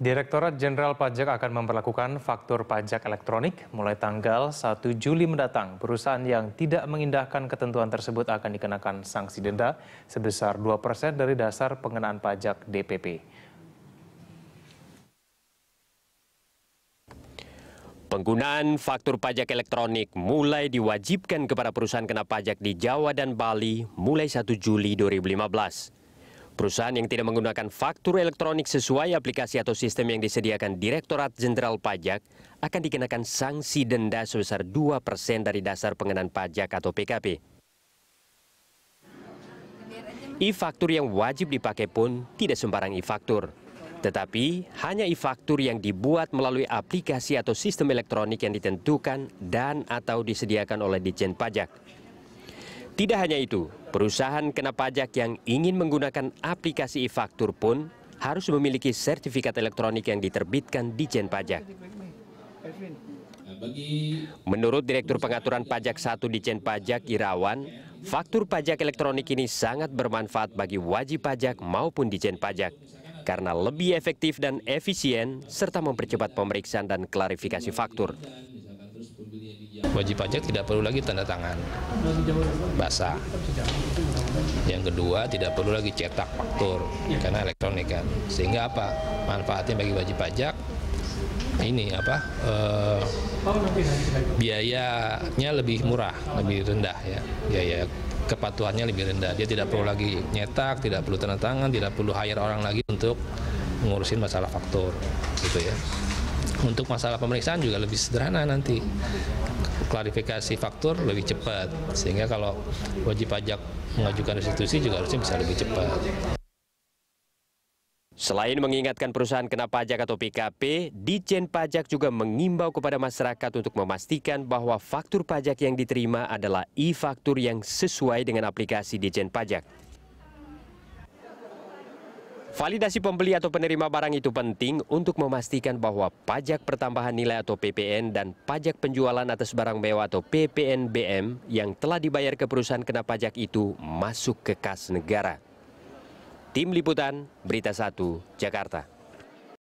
Direktorat Jenderal Pajak akan memperlakukan faktur pajak elektronik mulai tanggal 1 Juli mendatang. Perusahaan yang tidak mengindahkan ketentuan tersebut akan dikenakan sanksi denda sebesar 2% dari dasar pengenaan pajak DPP. Penggunaan faktur pajak elektronik mulai diwajibkan kepada perusahaan kena pajak di Jawa dan Bali mulai 1 Juli 2015. Perusahaan yang tidak menggunakan faktur elektronik sesuai aplikasi atau sistem yang disediakan Direktorat Jenderal Pajak akan dikenakan sanksi denda sebesar 2% dari dasar pengenaan pajak atau PKP. E-faktur yang wajib dipakai pun tidak sembarang e-faktur, tetapi hanya e-faktur yang dibuat melalui aplikasi atau sistem elektronik yang ditentukan dan atau disediakan oleh Ditjen Pajak. Tidak hanya itu, perusahaan kena pajak yang ingin menggunakan aplikasi e-faktur pun harus memiliki sertifikat elektronik yang diterbitkan Ditjen Pajak. Menurut Direktur Pengaturan Pajak 1 Ditjen Pajak Irawan, faktur pajak elektronik ini sangat bermanfaat bagi wajib pajak maupun Ditjen Pajak karena lebih efektif dan efisien serta mempercepat pemeriksaan dan klarifikasi faktur. Wajib pajak tidak perlu lagi tanda tangan basah. Yang kedua, tidak perlu lagi cetak faktur karena elektronik kan. Sehingga apa? Manfaatnya bagi wajib pajak ini biayanya lebih murah, lebih rendah ya. Biaya kepatuhannya lebih rendah. Dia tidak perlu lagi nyetak, tidak perlu tanda tangan, tidak perlu hire orang lagi untuk mengurusin masalah faktur gitu ya. Untuk masalah pemeriksaan juga lebih sederhana nanti. Klarifikasi faktur lebih cepat, sehingga kalau wajib pajak mengajukan restitusi juga harusnya bisa lebih cepat. Selain mengingatkan perusahaan kena pajak atau PKP, Ditjen Pajak juga mengimbau kepada masyarakat untuk memastikan bahwa faktur pajak yang diterima adalah e-faktur yang sesuai dengan aplikasi Ditjen Pajak. Validasi pembeli atau penerima barang itu penting untuk memastikan bahwa pajak pertambahan nilai atau PPN dan pajak penjualan atas barang mewah atau PPNBM yang telah dibayar ke perusahaan kena pajak itu masuk ke kas negara. Tim Liputan, Berita 1, Jakarta.